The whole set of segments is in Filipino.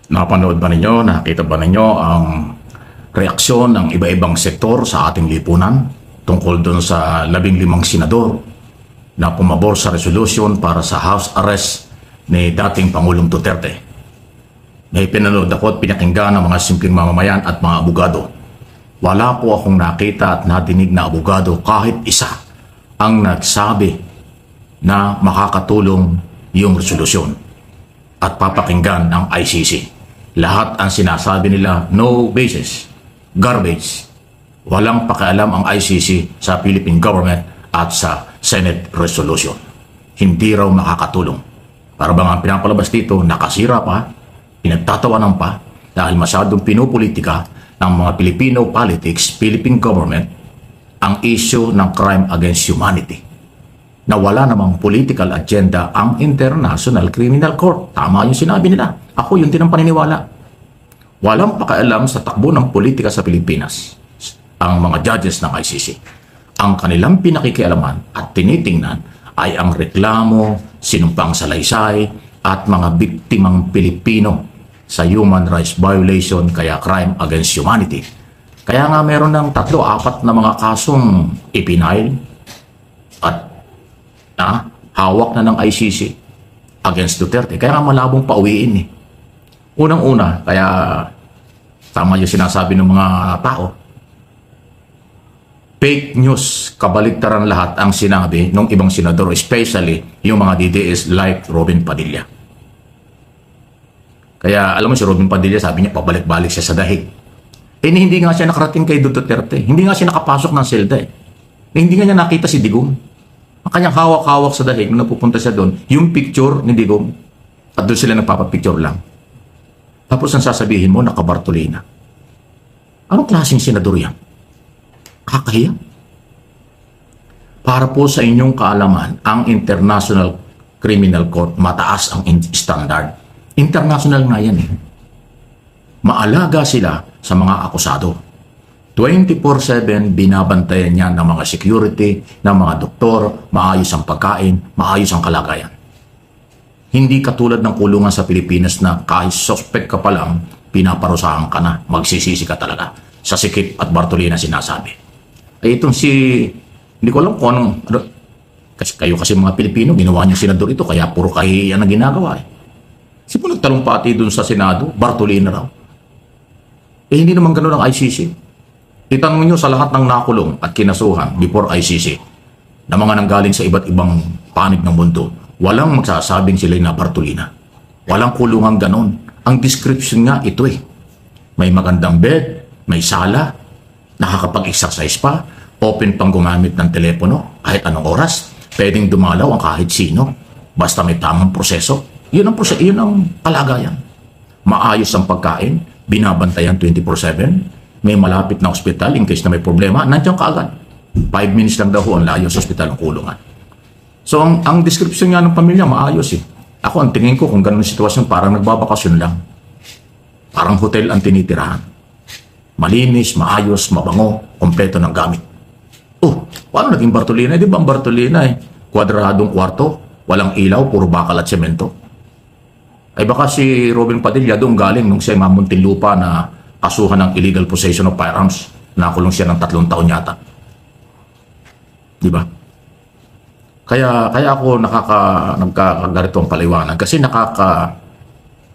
Napanood ba ninyo, nakita ba ninyo ang reaksyon ng iba-ibang sektor sa ating lipunan tungkol doon sa 15 senador na pumabor sa resolution para sa house arrest ni dating Pangulong Duterte? May pinanood ako at pinakinggan ng mga simpleng mamamayan at mga abogado. Wala po akong nakita at nadinig na abogado kahit isa ang nagsabi na makakatulong yung resolusyon at papakinggan ng ICC. Lahat ang sinasabi nila, no basis, garbage. Walang pakialam ang ICC sa Philippine government at sa Senate resolution. Hindi raw makakatulong. Para bang ang pinapalabas dito, nakasira pa, pinagtatawanan pa, dahil masyadong pinupolitika ng mga Filipino politics, Philippine government, ang issue ng crime against humanity. Na wala namang political agenda ang International Criminal Court. Tama yung sinabi nila. Ako yun din ang paniniwala. Walang pakialam sa takbo ng politika sa Pilipinas ang mga judges ng ICC. Ang kanilang pinakikialaman at tinitingnan ay ang reklamo, sinumpang salaysay at mga biktimang Pilipino sa human rights violation kaya crime against humanity. Kaya nga meron ng 3-4 na mga kasong ipinail at hawak na ng ICC against Duterte. Kaya nga malabong pauwiin eh. Unang-una, kaya tama yung sinasabi ng mga tao, fake news, kabaligtaran lahat ang sinabi ng ibang senador, especially yung mga DDS like Robin Padilla. Kaya alam mo si Robin Padilla, sabi niya pabalik-balik siya sa dahig. Hindi nga siya nakarating kay Duterte. Hindi nga siya nakapasok ng selda eh. Hindi nga niya nakita si Digong. Ang kanyang hawak-hawak sa dahig nung napupunta siya doon, yung picture ni Digong. At doon sila nagpapapicture lang. Tapos ang sasabihin mo, naka-Bartolina. Anong klaseng senador yan? Kakahiya. Para po sa inyong kaalaman, ang International Criminal Court, mataas ang standard. International nga yan eh. Maalaga sila sa mga akusado. 24/7 binabantayan niya ng mga security, ng mga doktor, maayos ang pagkain, maayos ang kalagayan. Hindi katulad ng kulungan sa Pilipinas na kahit suspect ka pa lang, pinaparusahan ka na, magsisisi ka talaga. Sa Sikip at Bartolina sinasabi. Ay itong hindi ko alam kung anong, kasi mga Pilipino, ginawa niyo senador ito, kaya puro kahihiyan na ginagawa eh. Kasi po nagtalumpati dun sa Senado, Bartolina raw. Hindi naman ganun ang ICC. Itanong nyo sa lahat ng nakulong at kinasuhan before ICC na mga nanggaling sa iba't ibang panig ng mundo, walang magsasabing sila na Bartolina. Walang kulungan ganon. Ang description nga ito eh. May magandang bed, may sala, nakakapag-exercise pa, open pang gumamit ng telepono kahit anong oras, pwedeng dumalaw ang kahit sino, basta may tamang proseso. Yun ang kalagayan. Maayos ang pagkain, binabantayan 24/7, may malapit na ospital in case na may problema, nandiyan ka agad. 5 minutes lang daw ang layo sa ospital ng kulungan. So, ang description nga ng pamilya, maayos eh. Ako, ang tingin ko kung ganun ang sitwasyon, parang nagbabakasyon lang. Parang hotel ang tinitirahan. Malinis, maayos, mabango, kompleto ng gamit. Paano naging Bartolina? Di ba ang Bartolina eh? Kwadradong kwarto, walang ilaw, puro bakal at semento. Ay baka si Robin Padilla doon galing nung siya Muntinlupa na kasuhan ng illegal possession of firearms. Nakulong siya ng 3 taon yata. Di ba? Kaya ako nagkaganito ang paliwanag kasi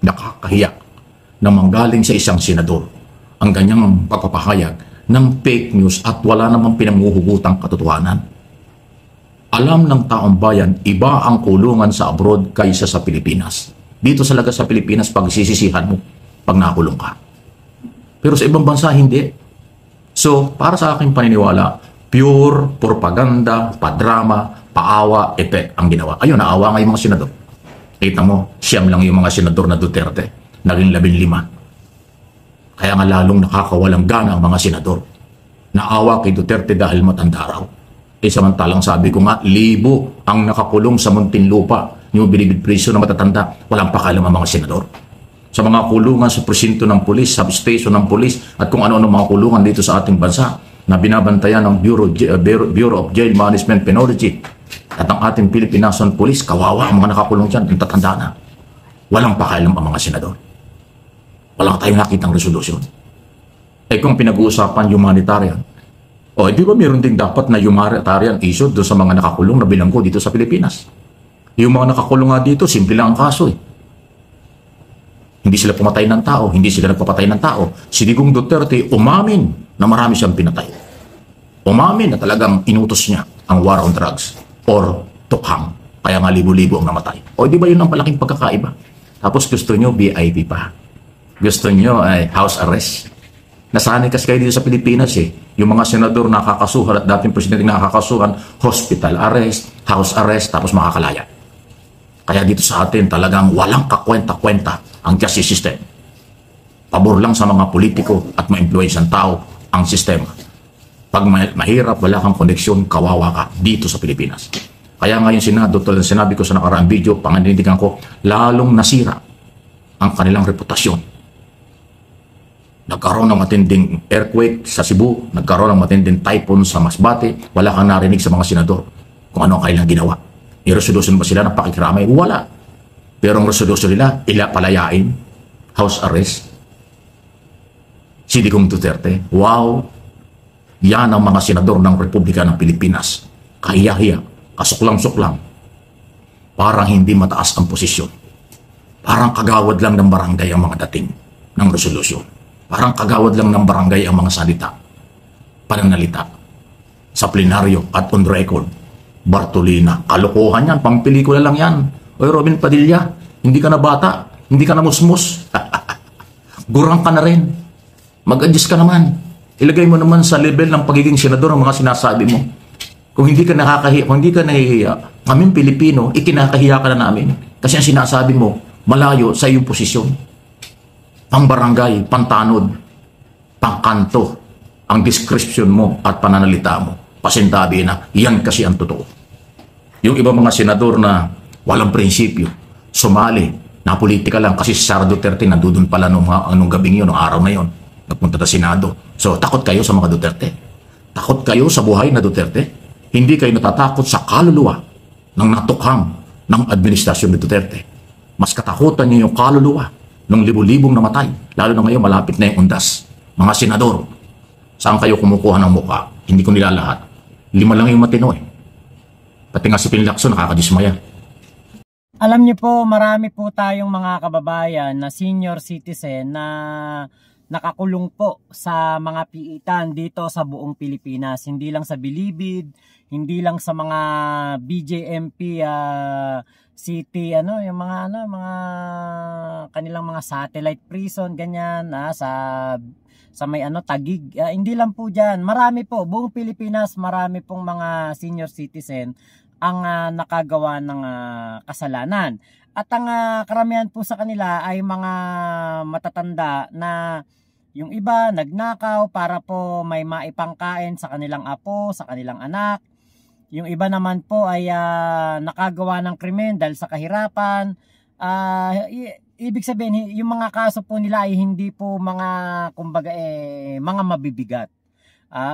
nakakahiya na manggaling sa isang senador ang ganyang pagpapahayag ng fake news at wala namang pinamumuhugutang katotohanan. Alam ng taong bayan, iba ang kulungan sa abroad kaysa sa Pilipinas. Dito talaga sa Pilipinas, pagsisisihan mo pag nakulong ka. Pero sa ibang bansa, hindi. So, para sa aking paniniwala, pure propaganda, padrama, paawa, effect ang ginawa. Ayun, naawa nga yung mga senador. Kita mo, siyam lang yung mga senador na Duterte. Naging 15. Kaya nga lalong nakakawalang gana ang mga senador. Naawa kay Duterte dahil matanda raw. Samantalang sabi ko nga, 1,000 ang nakakulong sa Muntinlupa. Yung binibig preso na matatanda, walang pakialam ang mga senador. Sa mga kulungan sa presinto ng pulis, substation ng pulis, at kung ano-ano mga kulungan dito sa ating bansa na binabantayan ng Bureau of Jail Management Penology at ang ating Philippine National Police, kawawa ang mga nakakulong dyan, yung tatanda na. Walang pakialam ang mga senador. Wala tayong nakitang resolusyon. Eh kung pinag-uusapan humanitarian, di ba meron din dapat na humanitarian issue doon sa mga nakakulong na bilanggo dito sa Pilipinas? Yung mga nakakulong nga dito, simple lang ang kaso eh. Hindi sila pumatay ng tao, hindi sila nagpapatay ng tao. Si Digong Duterte umamin na marami siyang pinatay. Umamin na talagang inutos niya ang war on drugs or tukhang. Kaya nga libo-libo ang namatay. Di ba yun ang malaking pagkakaiba? Tapos gusto nyo VIP pa. Gusto nyo ay house arrest. Nasanay kasi kayo dito sa Pilipinas eh. Yung mga senador nakakasuhan at dating presidente nakakasuhan, hospital arrest, house arrest, tapos makakalaya. Kaya dito sa atin talagang walang kakwenta-kwenta ang justice system. Pabor lang sa mga politiko at ma-influence ang tao ang sistema. Pag mahirap, wala kang koneksyon, kawawa ka dito sa Pilipinas. Kaya ngayon Senado, tulad ng sinabi ko sa nakaraang video, panganindigan ko, lalong nasira ang kanilang reputasyon. Nagkaroon ng matinding earthquake sa Cebu, nagkaroon ng matinding typhoon sa Masbate, wala kang narinig sa mga senador kung ano ang kailang ginawa. May resolution ba sila ng pakikiramay? Wala. Pero ang resolution nila, palayain, house arrest. Si Digong Duterte, wow, yan ang mga senador ng Republika ng Pilipinas. Kahiya-hiya, kasuklang-suklang. Parang hindi mataas ang posisyon. Parang kagawad lang ng barangay ang mga dating ng resolusyon. Parang kagawad lang ng barangay ang mga salita, pananalita, sa plenaryo at on record. Bartolina, kalokohan yan, pampelikula lang yan. Robin Padilla, hindi ka na bata, hindi ka na musmus. Gurang ka na rin. Mag-adjust ka naman. Ilagay mo naman sa level ng pagiging senador ang mga sinasabi mo. Kung hindi ka nakakahiya, kung hindi ka nahihiya, kaming Pilipino, ikinakahiya ka na namin. Kasi ang sinasabi mo, malayo sa iyong posisyon. Pambarangay, pantanod, pangkanto, ang description mo at pananalita mo. Pasintabi na, yan kasi ang totoo. Yung ibang mga senador na walang prinsipyo, sumali, na politika lang kasi si Sara Duterte nandun pala nung gabing yun, nung araw na yun, nagpunta sa Senado. So, takot kayo sa mga Duterte? Takot kayo sa buhay na Duterte? Hindi kayo natatakot sa kaluluwa ng natukhang ng administrasyon ni Duterte. Mas katakutan niyo yung kaluluwa ng libu-libong namatay, lalo na ngayon malapit na yung undas. Mga senador, saan kayo kumukuha ng muka? Hindi ko nilalahat. 5 lang yung matino eh. Pati nga si Pinlacson nakakadismaya. Alam niyo po, marami po tayong mga kababayan na senior citizen na nakakulong po sa mga piitan dito sa buong Pilipinas. Hindi lang sa Bilibid, hindi lang sa mga BJMP city, yung mga kanilang mga satellite prison, ganyan, sa may Tagig. Hindi lang po diyan. Marami po, buong Pilipinas, marami pong mga senior citizen ang nakagawa ng kasalanan. At ang karamihan po sa kanila ay mga matatanda na yung iba nagnakaw para po may maipangkain sa kanilang apo, sa kanilang anak. Yung iba naman po ay nakagawa ng krimen dahil sa kahirapan. Ibig sabihin, yung mga kaso po nila ay hindi po mga, kumbaga mga mabibigat.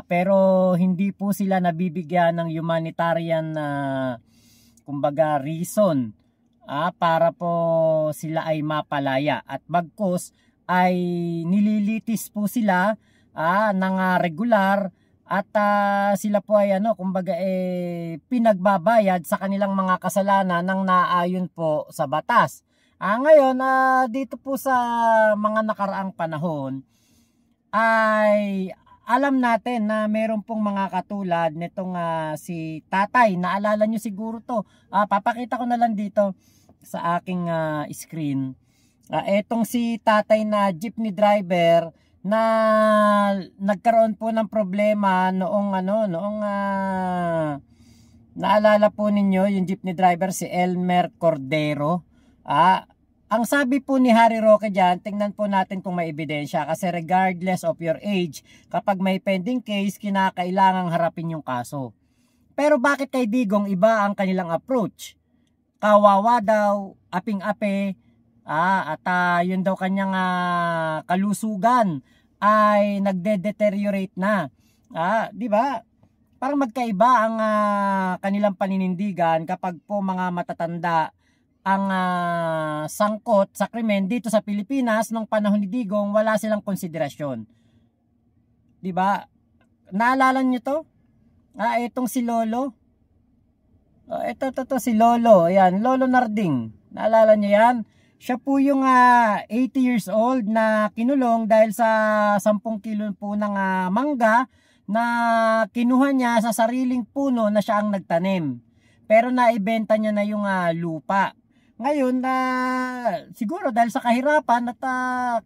Pero hindi po sila nabibigyan ng humanitarian kumbaga reason para po sila ay mapalaya. At bagkus ay nililitis po sila ng regular at sila po ay kumbaga pinagbabayad sa kanilang mga kasalanan ng naayon po sa batas. Ngayon, dito po sa mga nakaraang panahon ay alam natin na meron pong mga katulad nitong si Tatay. Naalala nyo siguro to. Papakita ko na lang dito sa aking screen. Etong si Tatay na jeepney driver na nagkaroon po ng problema noong naalala po ninyo yung jeepney driver si Elmer Cordero. Ang sabi po ni Harry Roque dyan, tingnan po natin kung may ebidensya. Kasi regardless of your age, kapag may pending case, kinakailangang harapin yung kaso. Pero bakit kay Digong iba ang kanilang approach? Kawawa daw, aping-ape, at yun daw kanyang kalusugan ay nagde-deteriorate na. Di ba? Parang magkaiba ang kanilang paninindigan kapag po mga matatanda ang sangkot sa krimen dito sa Pilipinas nung panahon ni Digong, wala silang konsiderasyon. 'Di ba? Naalala niyo 'to? Itong si Lolo. Ito si Lolo. Ayan, Lolo Narding. Naalala niyo 'yan? Siya po yung 80 years old na kinulong dahil sa 10 kilo po ng mangga na kinuha niya sa sariling puno na siya ang nagtanim. Pero naibenta niya na yung lupa. Ngayon siguro dahil sa kahirapan at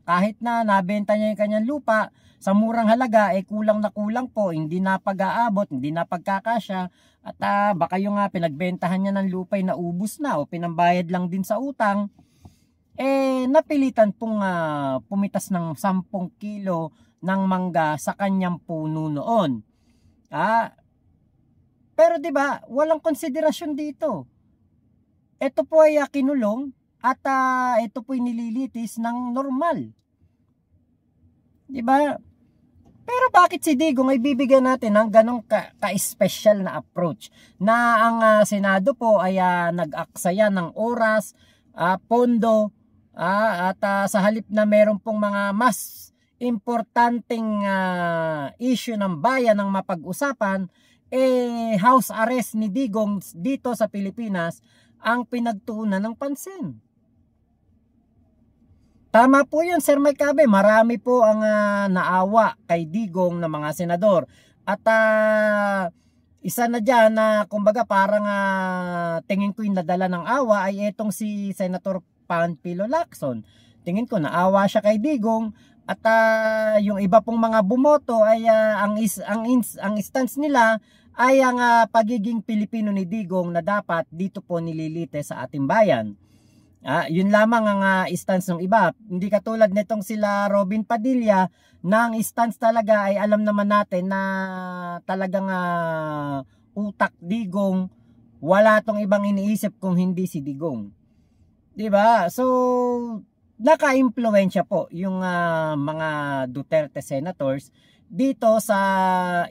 kahit na nabenta niya yung kanyang lupa sa murang halaga, kulang na kulang po, hindi na pag-aabot, hindi na pagkakasya, at baka yung pinagbentahan niya ng lupa ay naubos na o pinambayad lang din sa utang, napilitan pong pumitas ng 10 kilo ng mangga sa kanyang puno noon. Pero 'di ba, walang konsiderasyon dito. Ito po ay kinulong at ito po ay nililitis ng normal. 'Di ba? Pero bakit si Digong ay bibigyan natin ng ganong ka-special na approach na ang Senado po ay nag-aksaya ng oras, pondo, at sa halip na meron pong mga mas importanteng issue ng bayan ang mapag-usapan, house arrest ni Digong dito sa Pilipinas ang pinagtuunan ng pansin. Tama po yun, Sir Mike Cabe. Marami po ang naawa kay Digong na mga senador. At isa na dyan na kumbaga parang tingin ko yung nadala ng awa ay etong si Senator Panfilo Lacson. Tingin ko naawa siya kay Digong at yung iba pong mga bumoto ay ang stance nila ay ang pagiging Pilipino ni Digong na dapat dito po nililite sa ating bayan. Yun lamang ang stance ng iba. Hindi katulad nitong sila Robin Padilla na ang stance talaga ay alam naman natin na talagang utak Digong, wala tong ibang iniisip kung hindi si Digong. 'Di ba? So naka-impluwensya po yung mga Duterte senators dito sa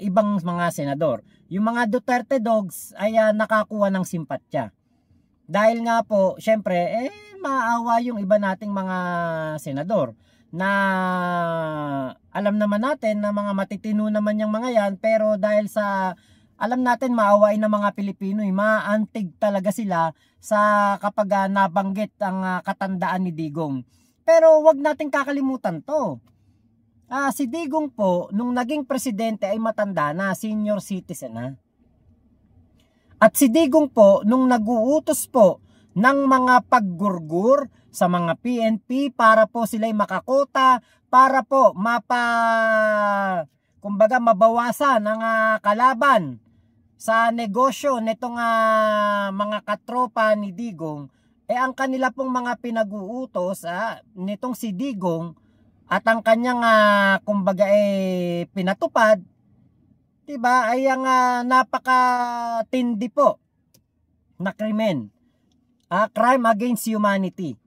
ibang mga senador. Yung mga Duterte dogs ay nakakuha ng simpatya. Dahil nga po, syempre, maawa yung iba nating mga senador na alam naman natin na mga matitino naman yung mga yan, pero dahil sa alam natin maawain ng mga Pilipino, maantig talaga sila sa kapag nabanggit ang katandaan ni Digong. Pero wag nating kakalimutan to. Si Digong po, nung naging presidente ay matanda na, senior citizen na. At si Digong po, nung nag-uutos po ng mga paggurgur sa mga PNP para po sila'y makakota, para po kumbaga mabawasan ang kalaban sa negosyo nitong mga katropa ni Digong, ang kanila pong mga pinag-uutos nitong si Digong at ang kanyang kumbaga pinatupad, diba, ay ang napakatindi po na krimen. Crime against humanity.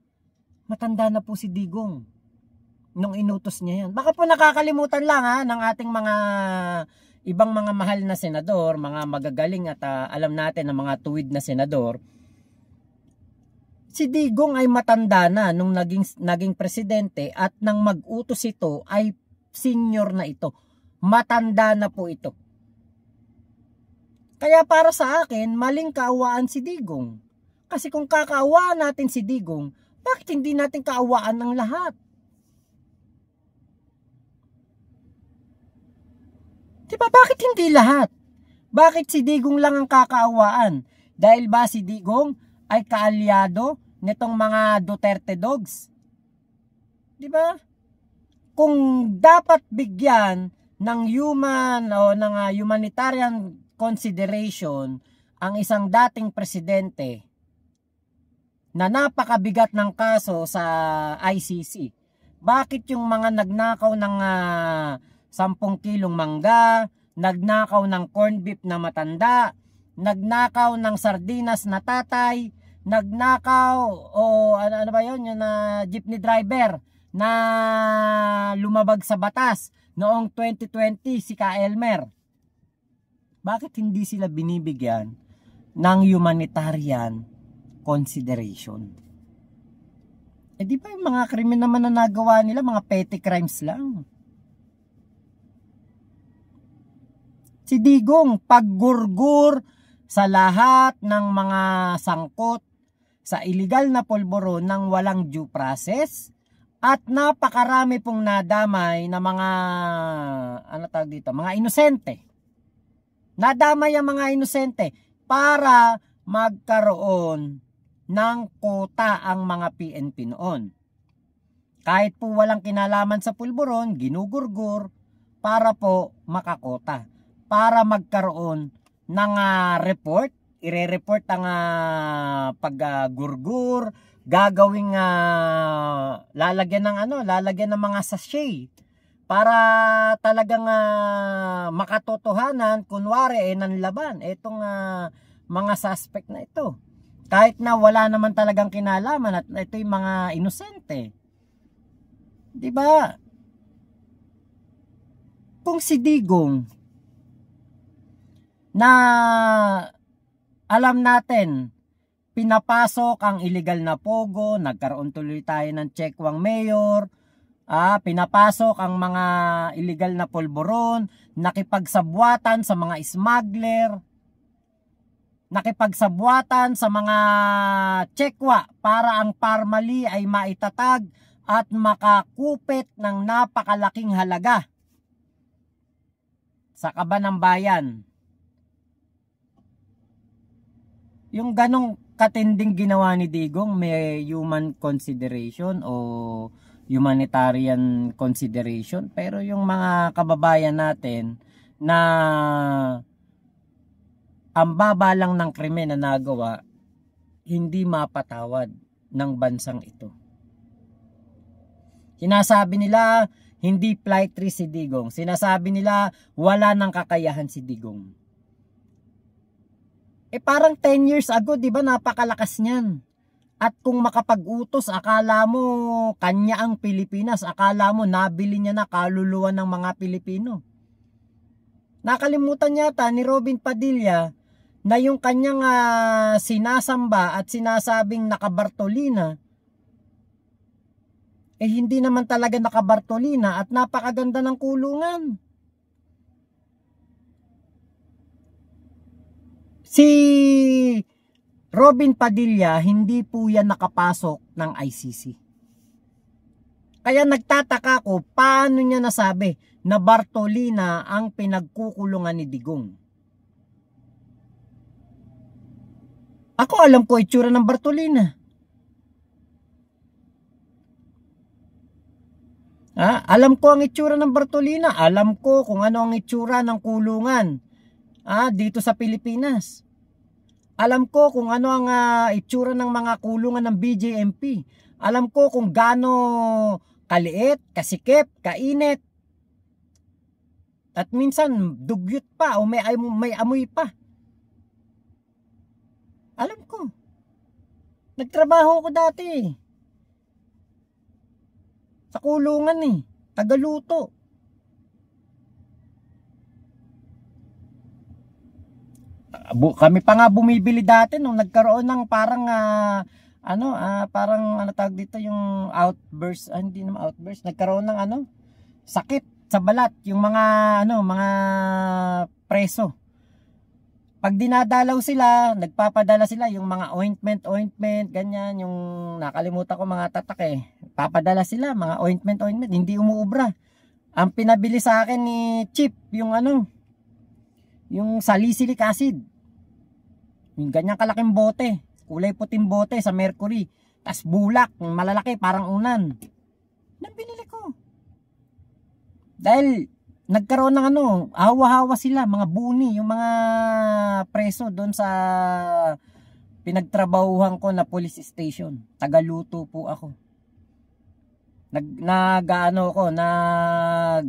Matanda na po si Digong nung inutos niya yan. Baka po nakakalimutan lang ng ating mga ibang mga mahal na senador, mga magagaling at alam natin na mga tuwid na senador. Si Digong ay matanda na nung naging presidente at nang mag-utos ito ay senior na ito. Matanda na po ito. Kaya para sa akin, maling kaawaan si Digong. Kasi kung kakaawaan natin si Digong, bakit hindi natin kaawaan ng lahat? Diba, bakit hindi lahat? Bakit si Digong lang ang kakaawaan? Dahil ba si Digong ay kaalyado nitong mga Duterte dogs? Diba? Kung dapat bigyan ng human o ng humanitarian consideration ang isang dating presidente na napakabigat ng kaso sa ICC, bakit yung mga nagnakaw ng 10 kilong mangga, nagnakaw ng corned beef na matanda, nagnakaw ng sardinas na tatay, nagnakaw ano ba yun, yung jeepney driver na lumabag sa batas noong 2020, si Ka Elmer, bakit hindi sila binibigyan ng humanitarian consideration. Eh di ba yung mga krimen naman na nagawa nila, mga petty crimes lang. Si Digong, paggurgur sa lahat ng mga sangkot sa illegal na pulburon ng walang due process at napakarami pong nadamay na mga mga inosente. Nadamay ang mga inosente para magkaroon ng kota ang mga PNP noon. Kahit po walang kinalaman sa pulburon, ginugurgur para po makakota. Para magkaroon ng report, ire-report ang paggurgur, gagawing lalagyan ng mga sachet para talagang makatotohanan kunwari nanlaban itong mga suspect na ito. Kahit na wala naman talagang kinalaman at ito yung mga inosente. 'Di ba? Kung si Digong na alam natin pinapasok ang illegal na pogo, nagkaroon tuloy tayo ng checkwang mayor, pinapasok ang mga illegal na pulburon, nakipagsabwatan sa mga smuggler, nakipagsabwatan sa mga chekwa para ang parmali ay maitatag at makakupit ng napakalaking halaga sa kaban ng bayan. Yung ganong katinding ginawa ni Digong, may human consideration o humanitarian consideration, pero yung mga kababayan natin na ang baba lang ng krimen na nagawa, hindi mapatawad ng bansang ito. Sinasabi nila hindi flight risk si Digong, sinasabi nila wala nang kakayahan si Digong. Parang 10 years ago, di ba, napakalakas niyan. At kung makapag-utos, akala mo kanya ang Pilipinas, akala mo nabili niya na kaluluwa ng mga Pilipino. Nakalimutan yata ni Robin Padilla na yung kanyang sinasamba at sinasabing nakabartolina, hindi naman talaga nakabartolina at napakaganda ng kulungan. Si Robin Padilla, hindi po yan nakapasok ng ICC. Kaya nagtataka ko, paano niya nasabi na Bartolina ang pinagkukulungan ni Digong? Ako alam ko itsura ng Bartolina. Alam ko ang itsura ng Bartolina. Alam ko kung ano ang itsura ng kulungan dito sa Pilipinas. Alam ko kung ano ang itsura ng mga kulungan ng BJMP. Alam ko kung gaano kaliit, kasikip, kainit. At minsan dugyot pa o may amoy pa. Alam ko. Nagtrabaho ko dati. Sa kulungan tagaluto. Kami pa nga bumibili dati nung nagkaroon ng parang tawag dito yung outburst, hindi naman outburst, nagkaroon ng sakit sa balat yung mga preso. Pag dinadalaw sila, nagpapadala sila yung mga ointment, ganyan, yung nakalimutan ko mga tatak papadala sila mga ointment, hindi umuubra. Ang pinabili sa akin ni Chip yung yung salicylic acid. Yung ganyang kalaking bote, kulay puting bote sa Mercury, tas bulak, malalaki parang unan. Nang binili ko. Dahil nagkaroon ng hawa-hawa sila, mga buni, yung mga preso doon sa pinagtrabahuhan ko na police station. Tagaluto po ako.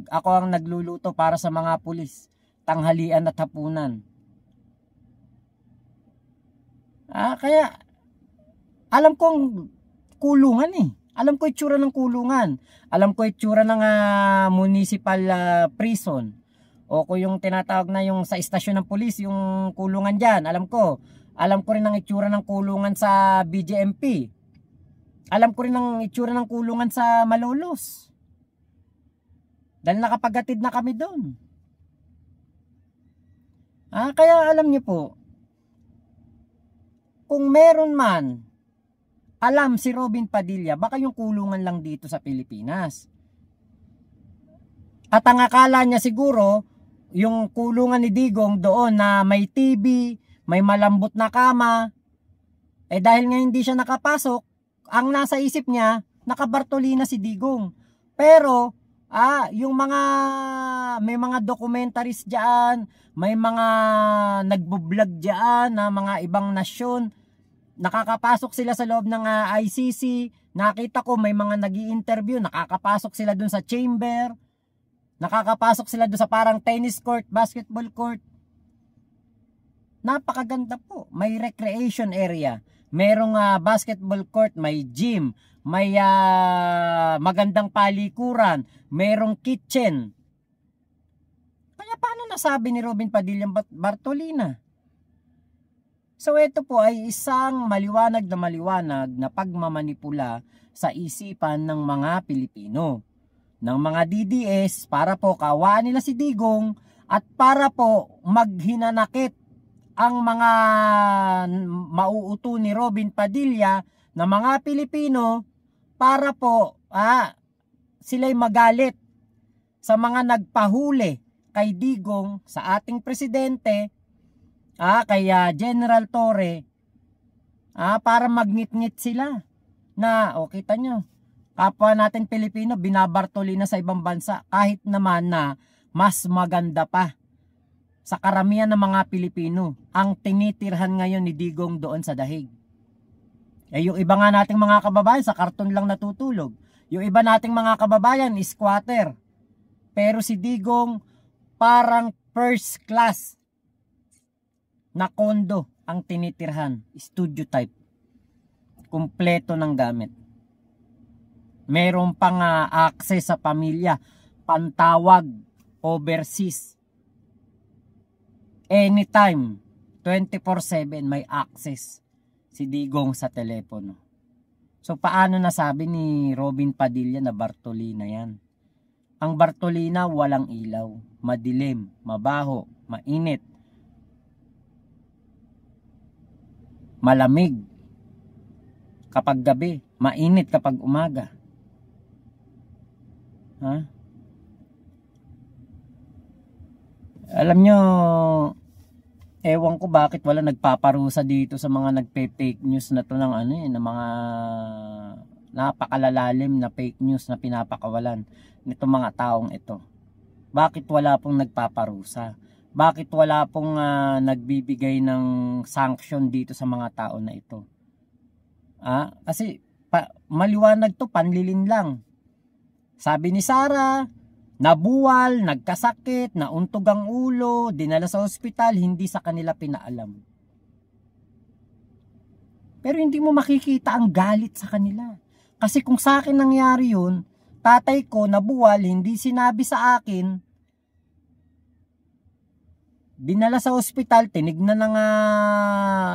Ako ang nagluluto para sa mga pulis, tanghalian at hapunan. Kaya alam kong kulungan Alam ko itsura ng kulungan. Alam ko itsura ng municipal prison. O kung yung tinatawag na yung sa istasyon ng pulis, yung kulungan dyan. Alam ko. Alam ko rin ang itsura ng kulungan sa BJMP. Alam ko rin ang itsura ng kulungan sa Malolos. Dahil nakapagatid na kami doon. Kaya alam niyo po, kung meron man alam si Robin Padilla, baka yung kulungan lang dito sa Pilipinas. At ang akala niya siguro, yung kulungan ni Digong doon na may TV, may malambot na kama, dahil nga hindi siya nakapasok, ang nasa isip niya, nakabartolina si Digong. Pero, yung may mga documentaries diyan, may mga nagbo-vlog diyan na mga ibang nasyon, nakakapasok sila sa loob ng ICC. Nakita ko may mga nag-i-interview, nakakapasok sila dun sa chamber, nakakapasok sila dun sa parang tennis court, basketball court. Napakaganda po. May recreation area, merong basketball court, may gym, may magandang palikuran, merong kitchen. Kaya paano nasabi ni Robin Padilla Bartolina? So ito po ay isang maliwanag na pagmamanipula sa isipan ng mga Pilipino, ng mga DDS, para po kawaan nila si Digong at para po maghinanakit ang mga mauuto ni Robin Padilla na mga Pilipino, para po sila'y magalit sa mga nagpahuli kay Digong, sa ating presidente, kay General Torre, para magngit-ngit sila na kita nyo, kapwa natin Pilipino binabartolina sa ibang bansa, kahit naman na mas maganda pa sa karamihan ng mga Pilipino ang tinitirhan ngayon ni Digong doon sa dahig. Yung iba nga nating mga kababayan sa karton lang natutulog. Yung iba nating mga kababayan squatter. Pero si Digong parang first class na kondo ang tinitirhan, studio type, kumpleto ng gamit, meron pang access sa pamilya, pantawag overseas, anytime, 24/7 may access si Digong sa telepono. So paano nasabi ni Robin Padilla na Bartolina yan? Ang Bartolina walang ilaw, madilim, mabaho, mainit, malamig kapag gabi, mainit kapag umaga. Alam nyo, ewan ko bakit wala nagpaparusa dito sa mga nagpe-fake news na to ng na mga napakalalalim na fake news na pinapakawalan nito mga taong ito. Bakit wala pong nagpaparusa? Bakit wala pong nagbibigay ng sanction dito sa mga tao na ito? Kasi maliwanag to, panlilin lang. Sabi ni Sara, nabuwal, nagkasakit, nauntog ang ulo, dinala sa ospital, hindi sa kanila pinaalam. Pero hindi mo makikita ang galit sa kanila. Kasi kung sa akin nangyari yun, tatay ko nabuwal, hindi sinabi sa akin, dinala sa ospital, tinignan ng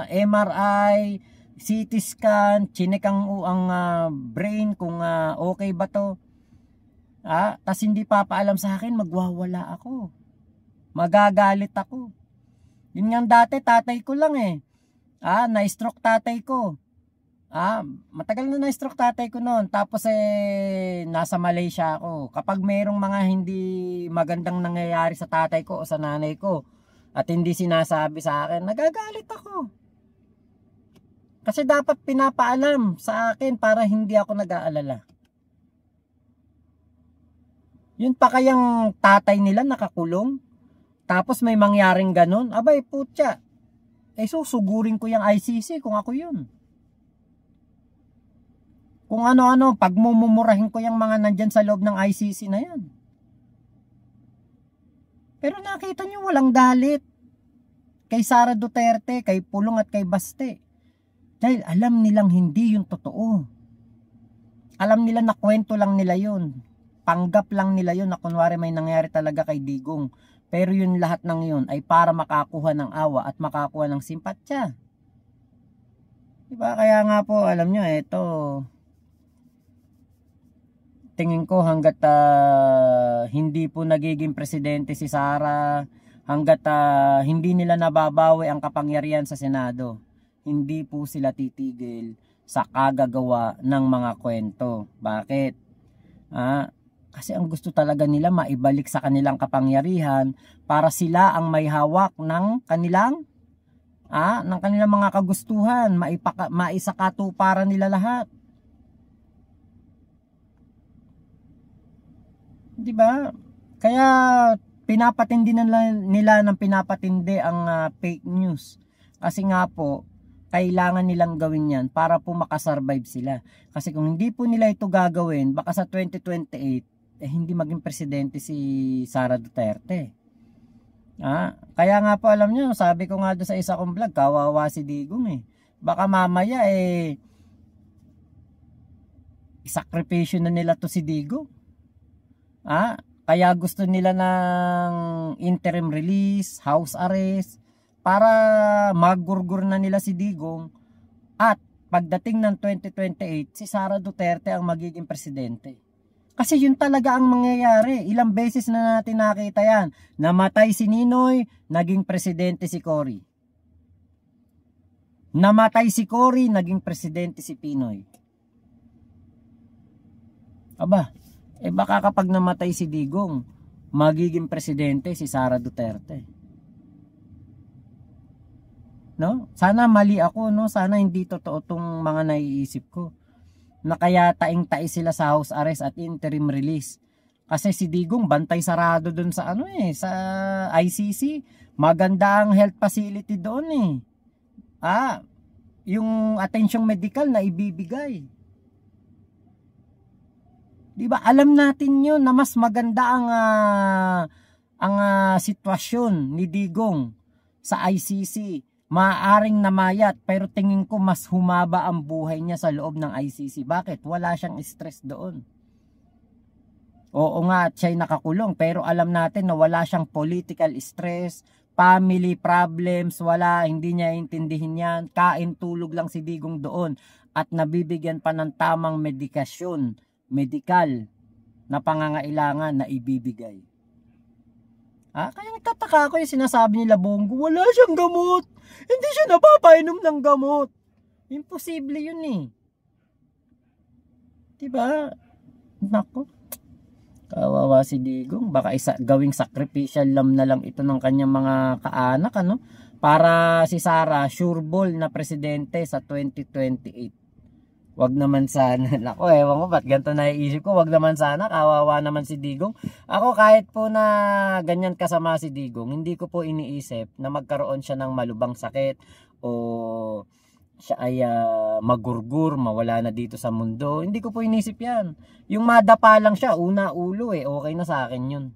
MRI, CT scan, chinek ang brain kung okay ba to. Tas hindi papaalam sa akin, magwawala ako. Magagalit ako. Yun nga dati, tatay ko lang na-stroke tatay ko. Matagal na na-stroke tatay ko noon. Tapos nasa Malaysia ako. Kapag mayroong mga hindi magandang nangyayari sa tatay ko o sa nanay ko at hindi sinasabi sa akin, nagagalit ako. Kasi dapat pinapaalam sa akin para hindi ako nag-aalala. Yun pa kayang tatay nila nakakulong, tapos may mangyaring ganun, abay putya, susugurin ko yung ICC kung ako yun. Kung ano-ano, pagmumurahin ko yung mga nandyan sa loob ng ICC na yan. Pero nakita nyo walang galit kay Sara Duterte, kay Pulong at kay Baste. Dahil alam nilang hindi yung totoo. Alam nila na kwento lang nila yun. Panggap lang nila yun na kunwari may nangyari talaga kay Digong. Pero yun lahat ng yun ay para makakuha ng awa at makakuha ng simpatya. Diba? Kaya nga po, alam nyo, eto, tingin ko hanggat hindi po nagiging presidente si Sara, hanggat hindi nila nababawi ang kapangyarihan sa Senado, hindi po sila titigil sa kagagawa ng mga kwento. Bakit? Kasi ang gusto talaga nila maibalik sa kanilang kapangyarihan para sila ang may hawak ng kanilang mga kagustuhan, maisakatuparan nila lahat. 'Di ba? Kaya pinapatindi nila ng pinapatindi ang fake news. Kasi nga po, kailangan nilang gawin 'yan para po makasurvive sila. Kasi kung hindi po nila ito gagawin, baka sa 2028 hindi maging presidente si Sara Duterte. Kaya nga po, alam niyo, sabi ko nga doon sa isa kong vlog, kawawa si Digong eh. Baka mamaya isakripisyo na nila to si Digong. Kaya gusto nila ng interim release, house arrest, para magurgur na nila si Digong. At pagdating ng 2028, si Sara Duterte ang magiging presidente. Kasi yun talaga ang mangyayari. Ilang beses na natin nakita yan. Namatay si Ninoy, naging presidente si Cory. Namatay si Cory, naging presidente si Pinoy. Aba, baka kapag namatay si Digong, magiging presidente si Sara Duterte. No? Sana mali ako, no? Sana hindi totoo tong mga naiisip ko. Na kaya taing-tai sila sa house arrest at interim release. Kasi si Digong bantay sarado dun sa sa ICC. Maganda ang health facility doon yung atensyong medical na ibibigay. 'Di ba? Alam natin 'yun na mas maganda ang sitwasyon ni Digong sa ICC. Maaaring namayat, pero tingin ko mas humaba ang buhay niya sa loob ng ICC. Bakit? Wala siyang stress doon. Oo nga, siya'y nakakulong, pero alam natin na wala siyang political stress, family problems, hindi niya intindihin yan. Kain tulog lang si Digong doon at nabibigyan pa ng tamang medical na pangangailangan na ibibigay. Kaya nagtataka ako yung sinasabi nila Bongo, wala siyang gamot. Hindi siya napapainom ng gamot. Imposible yun eh. Diba? Nako. Kawawa si Digong. Baka gawing sacrificial lamb na lang ito ng kanyang mga kaanak, para si Sara sure ball na presidente sa 2028. Wag naman sana. Nako, ewan ko ba't ganito naiisip ko. Wag naman sana. Kawawa naman si Digong. Ako kahit po na ganyan kasama si Digong, hindi ko po iniisip na magkaroon siya ng malubang sakit o siya ay magurgur, mawala na dito sa mundo. Hindi ko po iniisip yan. Yung madapa lang siya, una ulo okay na sa akin yun.